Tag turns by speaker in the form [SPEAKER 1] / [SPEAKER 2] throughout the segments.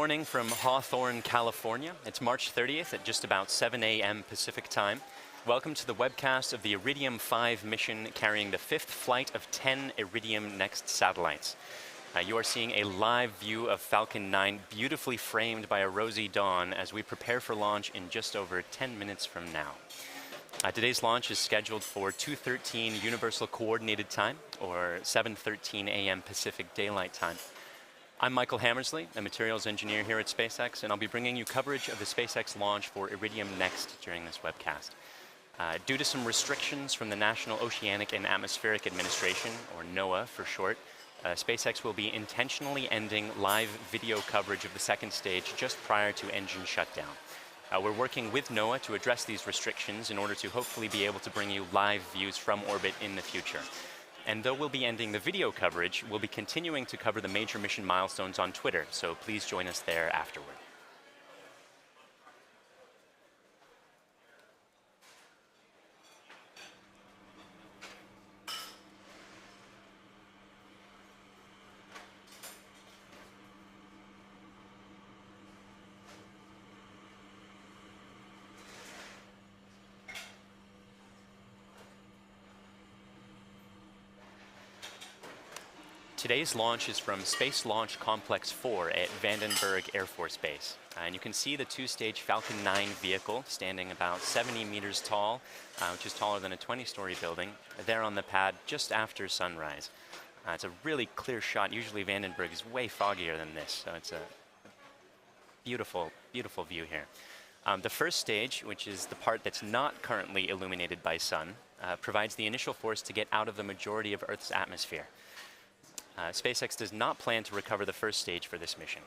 [SPEAKER 1] morning from Hawthorne, California. It's March 30th at just about 7 a.m. Pacific time. Welcome to the webcast of the Iridium-5 mission carrying the fifth flight of 10 Iridium Next satellites. You are seeing a live view of Falcon 9 beautifully framed by a rosy dawn as we prepare for launch in just over 10 minutes from now. Today's launch is scheduled for 2:13 Universal Coordinated Time, or 7:13 a.m. Pacific Daylight Time. I'm Michael Hammersley, a materials engineer here at SpaceX, and I'll be bringing you coverage of the SpaceX launch for Iridium Next during this webcast. Due to some restrictions from the National Oceanic and Atmospheric Administration, or NOAA for short, SpaceX will be intentionally ending live video coverage of the second stage just prior to engine shutdown. We're working with NOAA to address these restrictions in order to hopefully be able to bring you live views from orbit in the future. And though we'll be ending the video coverage, we'll be continuing to cover the major mission milestones on Twitter, so please join us there afterward. Today's launch is from Space Launch Complex 4 at Vandenberg Air Force Base. And you can see the two-stage Falcon 9 vehicle standing about 70 meters tall, which is taller than a 20-story building, there on the pad just after sunrise. It's a really clear shot. Usually Vandenberg is way foggier than this, so it's a beautiful, beautiful view here. The first stage, which is the part that's not currently illuminated by sun, provides the initial force to get out of the majority of Earth's atmosphere. SpaceX does not plan to recover the first stage for this mission.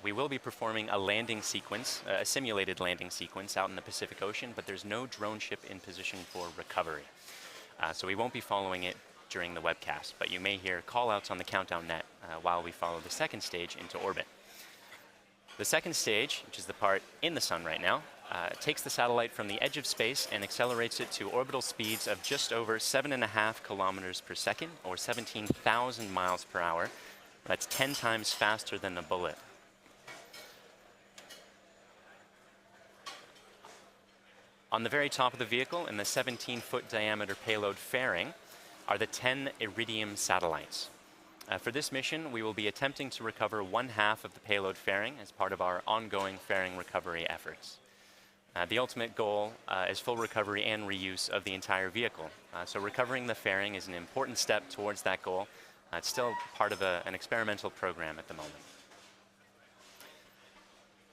[SPEAKER 1] We will be performing a landing sequence, a simulated landing sequence out in the Pacific Ocean, but there's no drone ship in position for recovery. So we won't be following it during the webcast, but you may hear call-outs on the countdown net while we follow the second stage into orbit. The second stage, which is the part in the sun right now, takes the satellite from the edge of space and accelerates it to orbital speeds of just over 7.5 kilometers per second, or 17,000 miles per hour. That's 10 times faster than a bullet. On the very top of the vehicle, in the 17-foot diameter payload fairing, are the 10 Iridium satellites. For this mission, we will be attempting to recover one half of the payload fairing as part of our ongoing fairing recovery efforts. The ultimate goal is full recovery and reuse of the entire vehicle. So recovering the fairing is an important step towards that goal. It's still part of an experimental program at the moment.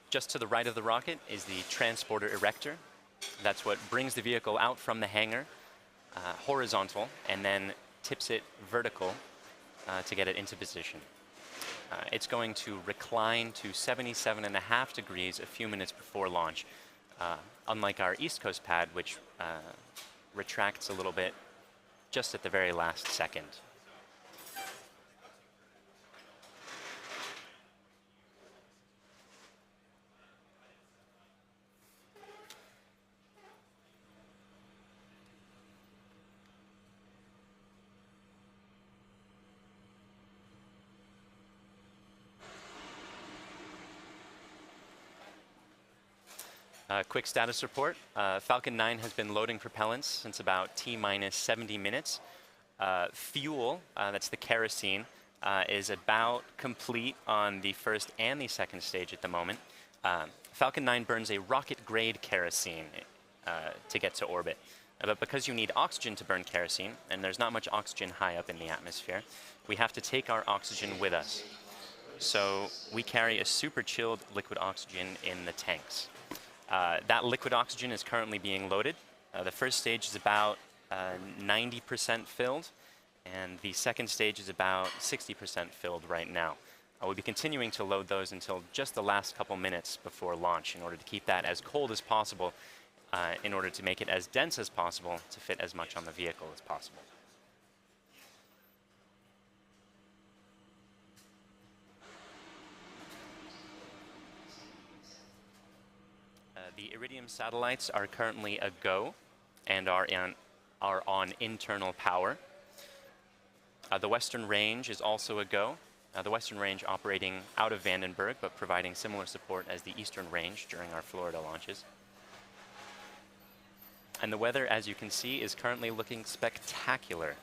[SPEAKER 1] Just to the right of the rocket is the transporter erector. That's what brings the vehicle out from the hangar, horizontal, and then tips it vertical to get it into position. It's going to recline to 77.5 degrees a few minutes before launch. Unlike our East Coast pad, which retracts a little bit just at the very last second. Quick status report. Falcon 9 has been loading propellants since about T-minus 70 minutes. Fuel, that's the kerosene, is about complete on the first and the second stage at the moment. Falcon 9 burns a rocket-grade kerosene to get to orbit. But because you need oxygen to burn kerosene, and there's not much oxygen high up in the atmosphere, we have to take our oxygen with us. So we carry a super chilled liquid oxygen in the tanks. That liquid oxygen is currently being loaded. The first stage is about 90% filled, and the second stage is about 60% filled right now. We'll be continuing to load those until just the last couple minutes before launch in order to keep that as cold as possible, in order to make it as dense as possible to fit as much on the vehicle as possible. The Iridium satellites are currently a go and are on internal power. The Western Range is also a go, The western range operating out of Vandenberg, but providing similar support as the eastern range during our Florida launches. And the weather, as you can see, is currently looking spectacular.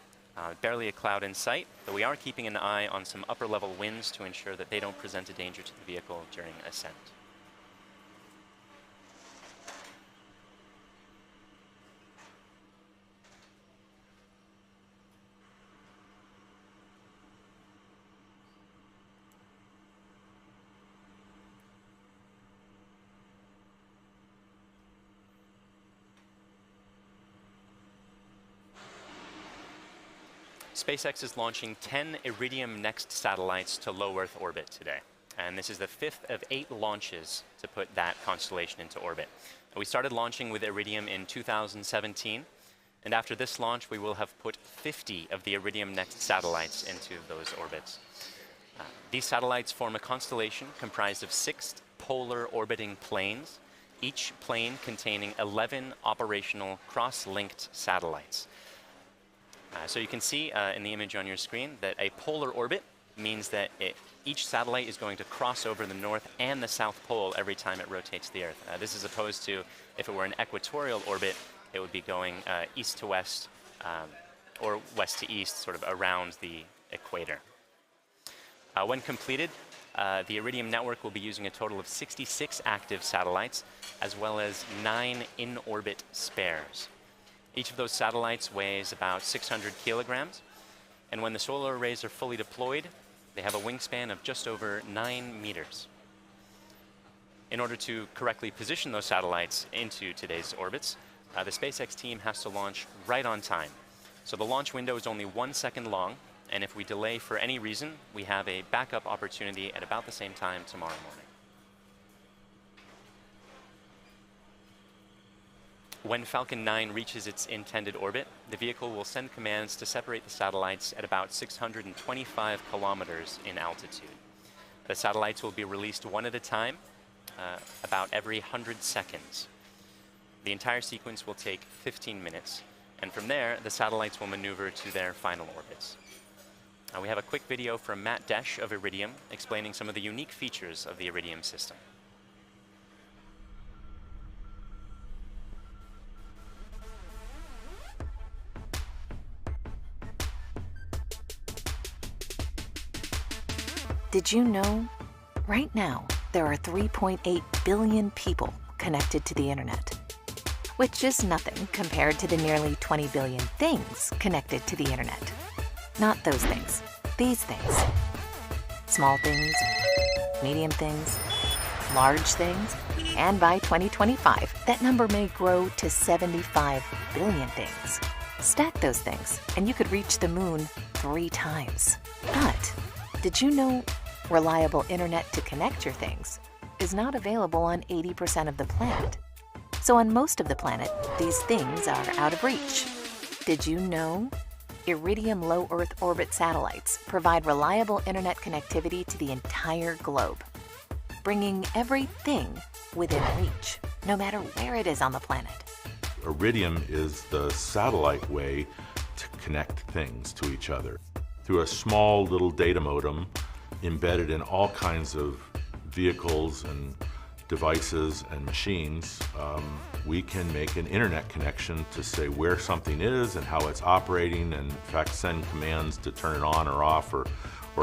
[SPEAKER 1] Barely a cloud in sight, but we are keeping an eye on some upper level winds to ensure that they don't present a danger to the vehicle during ascent. SpaceX is launching 10 Iridium Next satellites to low Earth orbit today. And this is the 5th of 8 launches to put that constellation into orbit. We started launching with Iridium in 2017. And after this launch, we will have put 50 of the Iridium Next satellites into those orbits. These satellites form a constellation comprised of 6 polar orbiting planes, each plane containing 11 operational cross-linked satellites. So you can see in the image on your screen that a polar orbit means that each satellite is going to cross over the north and the south pole every time it rotates the Earth. This is opposed to if it were an equatorial orbit, it would be going east to west or west to east, sort of around the equator. When completed, the Iridium network will be using a total of 66 active satellites, as well as 9 in-orbit spares. Each of those satellites weighs about 600 kilograms, and when the solar arrays are fully deployed, they have a wingspan of just over 9 meters. In order to correctly position those satellites into today's orbits, the SpaceX team has to launch right on time. So the launch window is only 1 second long, and if we delay for any reason, we have a backup opportunity at about the same time tomorrow morning. When Falcon 9 reaches its intended orbit, the vehicle will send commands to separate the satellites at about 625 kilometers in altitude. The satellites will be released one at a time, about every 100 seconds. The entire sequence will take 15 minutes, and from there, the satellites will maneuver to their final orbits. We have a quick video from Matt Desch of Iridium explaining some of the unique features of the Iridium system.
[SPEAKER 2] Did you know? Right now, there are 3.8 billion people connected to the internet, which is nothing compared to the nearly 20 billion things connected to the internet. Not those things, these things. Small things, medium things, large things, and by 2025, that number may grow to 75 billion things. Stack those things, and you could reach the moon 3 times. But did you know reliable internet to connect your things is not available on 80% of the planet? So on most of the planet, these things are out of reach. Did you know? Iridium low Earth orbit satellites provide reliable internet connectivity to the entire globe, bringing everything within reach, no matter where it is on the planet.
[SPEAKER 3] Iridium is the satellite way to connect things to each other. Through a small little data modem embedded in all kinds of vehicles and devices and machines, we can make an internet connection to say where something is and how it's operating, and in fact send commands to turn it on or off or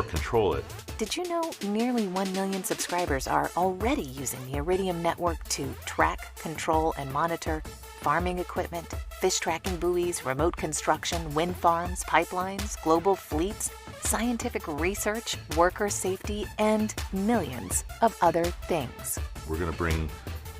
[SPEAKER 3] control it.
[SPEAKER 2] Did you know nearly 1 million subscribers are already using the Iridium network to track, control, and monitor farming equipment, fish tracking buoys, remote construction, wind farms, pipelines, global fleets, scientific research, worker safety, and millions of other things?
[SPEAKER 3] We're going to bring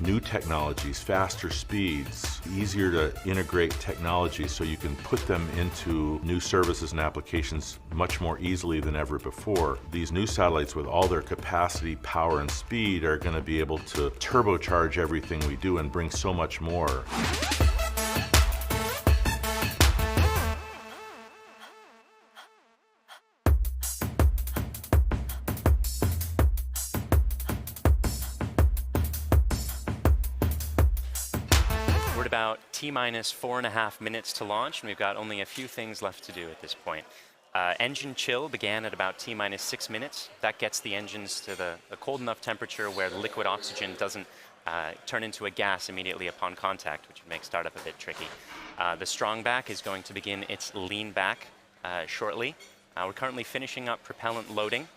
[SPEAKER 3] new technologies, faster speeds, easier to integrate technology so you can put them into new services and applications much more easily than ever before. These new satellites, with all their capacity, power, and speed, are going to be able to turbocharge everything we do and bring so much more.
[SPEAKER 1] We're at about T-minus 4.5 minutes to launch, and we've got only a few things left to do at this point. Engine chill began at about T-minus 6 minutes. That gets the engines to a cold enough temperature where the liquid oxygen doesn't turn into a gas immediately upon contact, which makes startup a bit tricky. The strong back is going to begin its lean back shortly. We're currently finishing up propellant loading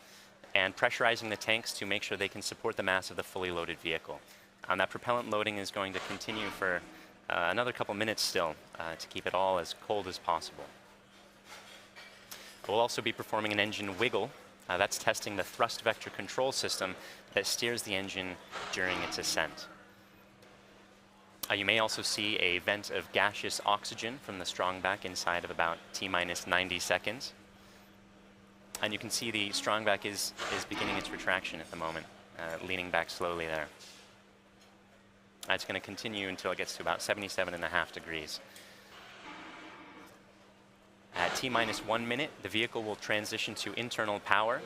[SPEAKER 1] and pressurizing the tanks to make sure they can support the mass of the fully loaded vehicle. That propellant loading is going to continue for another couple minutes still to keep it all as cold as possible. We'll also be performing an engine wiggle. That's testing the thrust vector control system that steers the engine during its ascent. You may also see a vent of gaseous oxygen from the strong back inside of about T-minus 90 seconds. And you can see the strong back is beginning its retraction at the moment, leaning back slowly there. It's going to continue until it gets to about 77.5 degrees. At T-minus 1 minute, the vehicle will transition to internal power,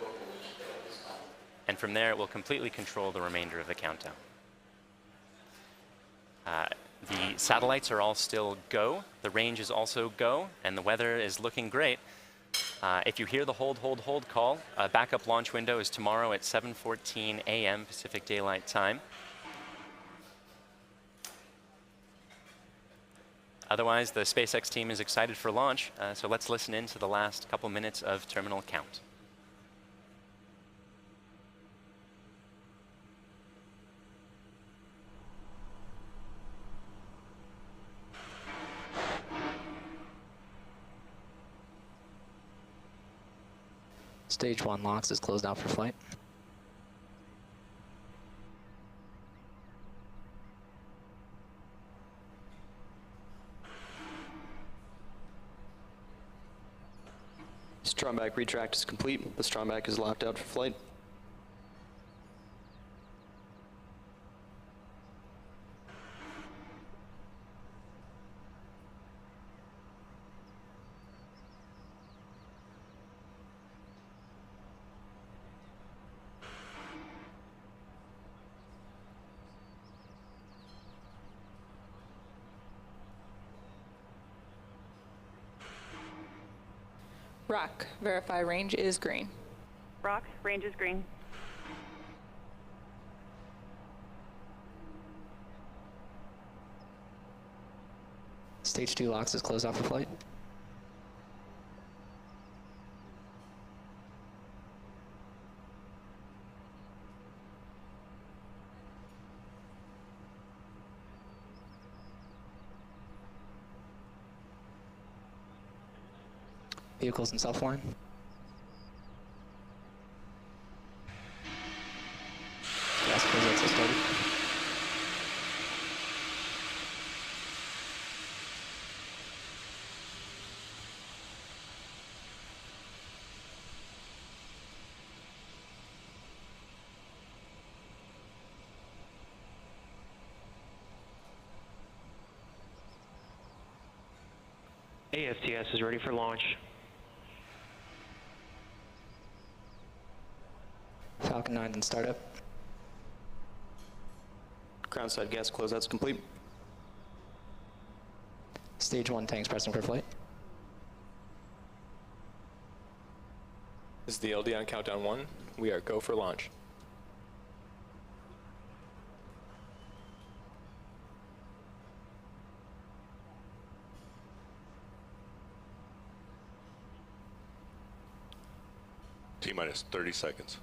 [SPEAKER 1] and from there it will completely control the remainder of the countdown. The satellites are all still go, the range is also go, and the weather is looking great. If you hear the hold call, backup launch window is tomorrow at 7:14 a.m. Pacific Daylight Time. Otherwise, the SpaceX team is excited for launch, so let's listen in to the last couple minutes of terminal count.
[SPEAKER 4] Stage 1 LOX is closed out for flight.
[SPEAKER 5] Strong back retract is complete. The strong back is locked out for flight.
[SPEAKER 6] Rock, verify range is green.
[SPEAKER 7] Rock, range is green.
[SPEAKER 4] Stage 2 LOX is closed out for flight. Vehicles in self-line. Gas closeouts are started.
[SPEAKER 8] ASTS is ready for launch.
[SPEAKER 4] Falcon 9 in startup.
[SPEAKER 5] Ground side gas closeout's complete.
[SPEAKER 4] Stage 1 tanks pressing for flight.
[SPEAKER 9] This is the LD on countdown 1. We are go for launch.
[SPEAKER 3] T-minus 30 seconds.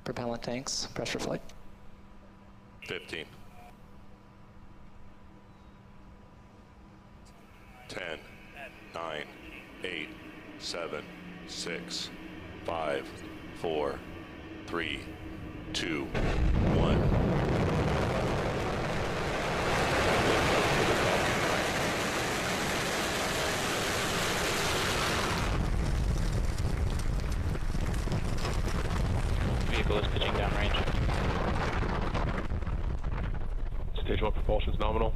[SPEAKER 4] Propellant tanks, press for flight.
[SPEAKER 3] 15. 10, 9, 8, 7, 6, 5, 4, 3, 2, 1.
[SPEAKER 8] Vehicle is pitching downrange. Stage 1 propulsion is nominal.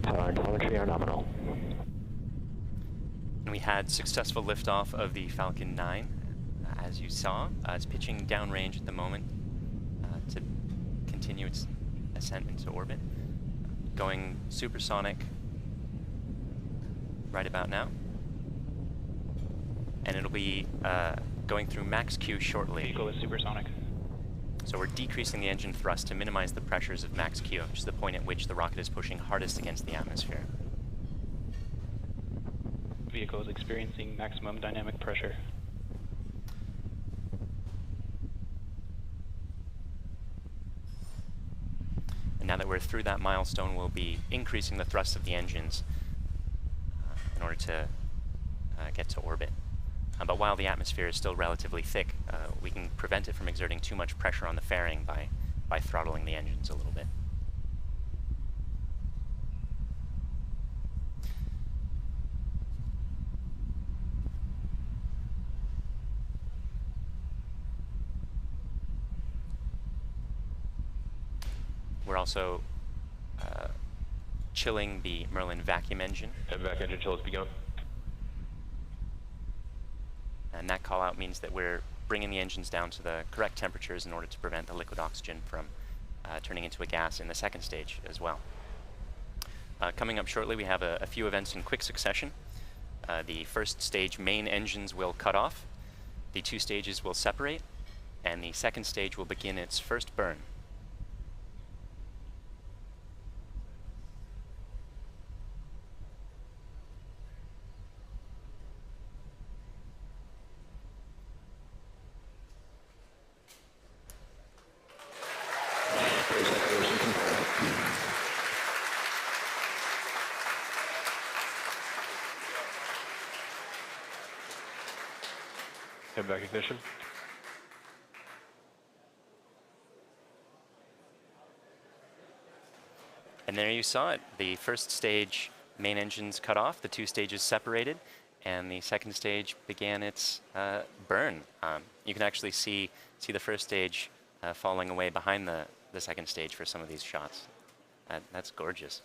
[SPEAKER 8] Telemetry are nominal.
[SPEAKER 1] And we had successful liftoff of the Falcon 9, as you saw. It's pitching downrange at the moment to continue its ascent into orbit. Going supersonic right about now. And it'll be going through max Q shortly.
[SPEAKER 8] Vehicle is supersonic.
[SPEAKER 1] So we're decreasing the engine thrust to minimize the pressures of max Q, which is the point at which the rocket is pushing hardest against the atmosphere.
[SPEAKER 8] Vehicle is experiencing maximum dynamic pressure.
[SPEAKER 1] And now that we're through that milestone, we'll be increasing the thrust of the engines in order to get to orbit. But while the atmosphere is still relatively thick, we can prevent it from exerting too much pressure on the fairing by throttling the engines a little bit. We're also chilling the Merlin vacuum engine.
[SPEAKER 8] Vac engine chill has begun.
[SPEAKER 1] And that call out means that we're bringing the engines down to the correct temperatures in order to prevent the liquid oxygen from turning into a gas in the second stage as well. Coming up shortly, we have a few events in quick succession. The first stage main engines will cut off, the two stages will separate, and the second stage will begin its first burn.
[SPEAKER 8] Vac ignition.
[SPEAKER 1] And there you saw it. The first stage main engines cut off, the two stages separated, and the second stage began its burn. You can actually see the first stage falling away behind the second stage for some of these shots. That's gorgeous.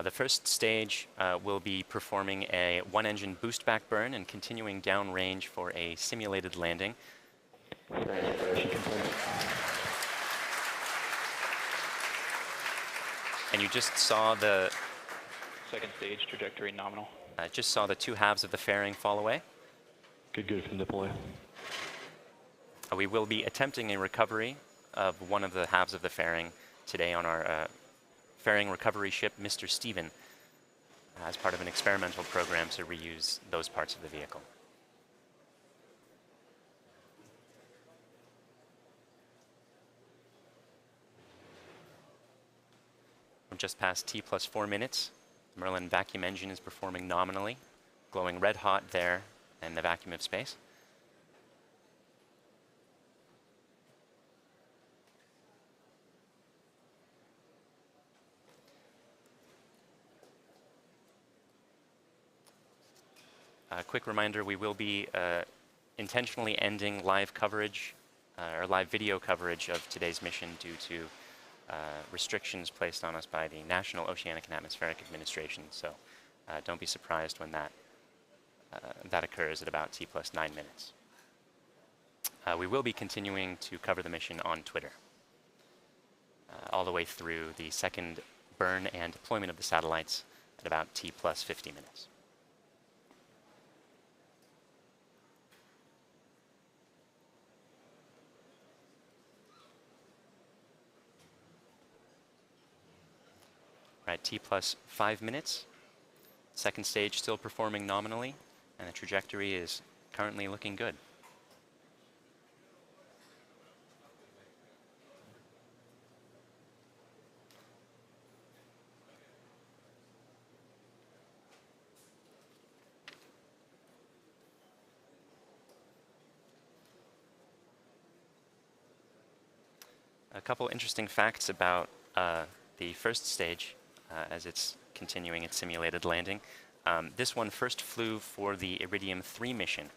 [SPEAKER 1] The first stage will be performing a one-engine boost back burn and continuing downrange for a simulated landing. And you just saw the
[SPEAKER 8] Second stage trajectory nominal.
[SPEAKER 1] just saw the two halves of the fairing fall away.
[SPEAKER 8] Good from deploy.
[SPEAKER 1] We will be attempting a recovery of one of the halves of the fairing today on our fairing recovery ship, Mr. Stephen, as part of an experimental program to reuse those parts of the vehicle. We're just past T plus 4 minutes. The Merlin vacuum engine is performing nominally, glowing red hot there in the vacuum of space. A quick reminder, we will be intentionally ending live coverage or live video coverage of today's mission due to restrictions placed on us by the National Oceanic and Atmospheric Administration. So don't be surprised when that occurs at about T plus 9 minutes. We will be continuing to cover the mission on Twitter all the way through the second burn and deployment of the satellites at about T plus 50 minutes. At T plus 5 minutes. Second stage still performing nominally, and the trajectory is currently looking good. A couple interesting facts about the first stage as it's continuing its simulated landing. This one first flew for the Iridium-3 mission,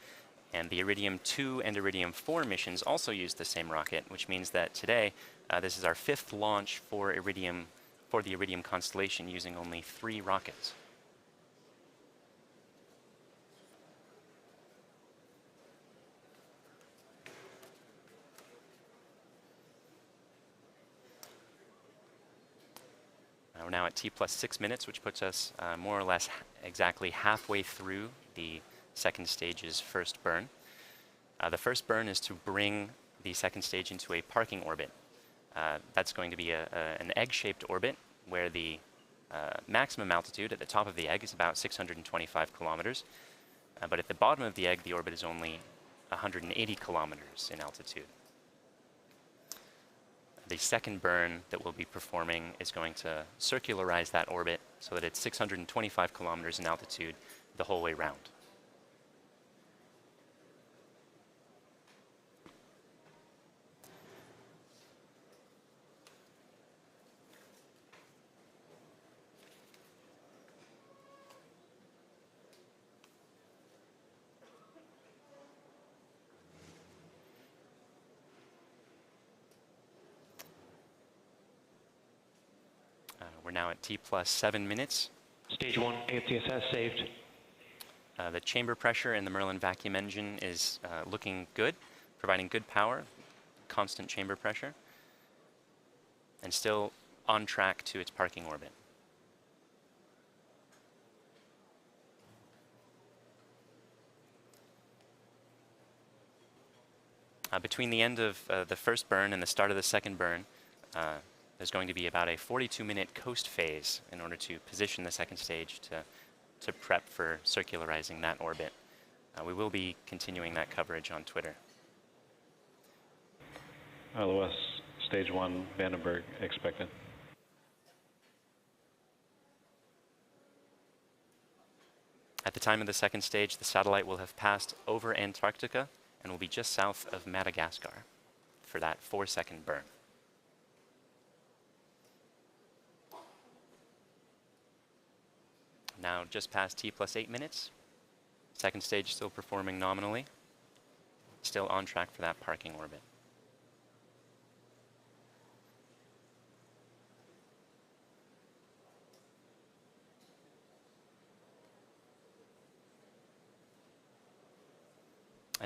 [SPEAKER 1] And the Iridium-2 and Iridium-4 missions also use the same rocket, which means that today, this is our 5th launch for the Iridium constellation using only 3 rockets. We're now at T plus 6 minutes, which puts us more or less exactly halfway through the second stage's first burn. The first burn is to bring the second stage into a parking orbit. That's going to be an egg-shaped orbit where the maximum altitude at the top of the egg is about 625 kilometers. But at the bottom of the egg, the orbit is only 180 kilometers in altitude. The second burn that we'll be performing is going to circularize that orbit so that it's 625 kilometers in altitude the whole way round. We're now at T plus 7 minutes.
[SPEAKER 8] Stage 1, AFTSS saved.
[SPEAKER 1] The chamber pressure in the Merlin vacuum engine is looking good, providing good power, constant chamber pressure, and still on track to its parking orbit. Between the end of the first burn and the start of the second burn, there's going to be about a 42-minute coast phase in order to position the second stage to prep for circularizing that orbit. We will be continuing that coverage on Twitter.
[SPEAKER 10] LOS Stage 1, Vandenberg expected.
[SPEAKER 1] At the time of the second stage, the satellite will have passed over Antarctica and will be just south of Madagascar for that 4-second burn. Now just past T plus 8 minutes. Second stage still performing nominally. Still on track for that parking orbit.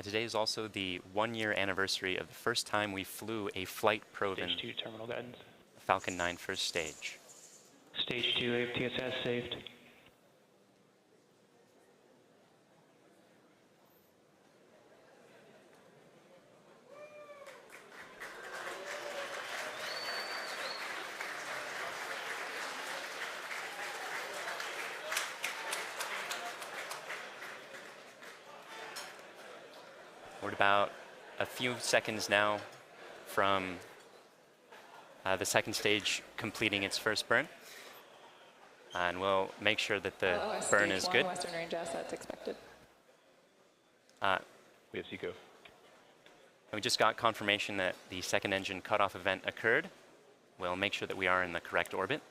[SPEAKER 1] Today is also the 1-year anniversary of the first time we flew a flight-proven
[SPEAKER 8] Stage 2, terminal guidance.
[SPEAKER 1] Falcon 9 first stage.
[SPEAKER 8] Stage 2, AFTSS saved. We're about a few seconds now from the second stage completing its first burn. And we'll make sure that the burn is good.
[SPEAKER 6] Western range assets expected.
[SPEAKER 8] We have SECO.
[SPEAKER 1] We just got confirmation that the second engine cutoff event occurred. We'll make sure that we are in the correct orbit.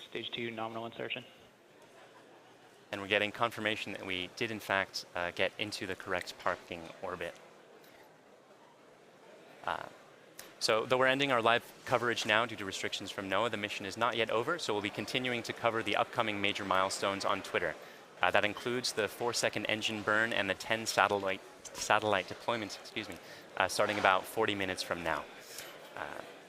[SPEAKER 8] Stage 2, nominal insertion.
[SPEAKER 1] And we're getting confirmation that we did in fact get into the correct parking orbit. So though we're ending our live coverage now due to restrictions from NOAA, the mission is not yet over, so we'll be continuing to cover the upcoming major milestones on Twitter. That includes the 4-second engine burn and the 10 satellite deployments, starting about 40 minutes from now.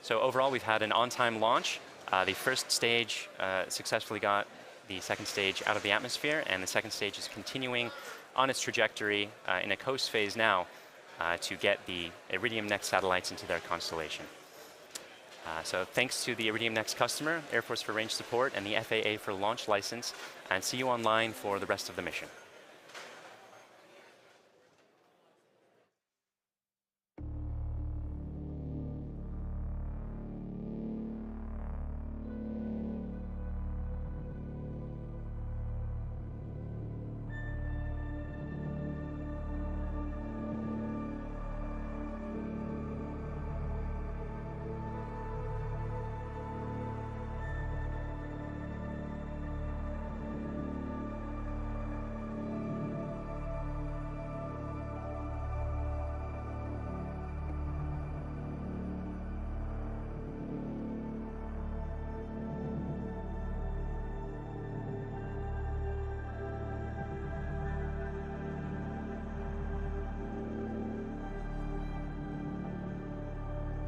[SPEAKER 1] So overall, we've had an on-time launch. The first stage successfully got the second stage out of the atmosphere, and the second stage is continuing on its trajectory in a coast phase now to get the Iridium Next satellites into their constellation. So thanks to the Iridium Next customer, Air Force for range support, and the FAA for launch license, and see you online for the rest of the mission.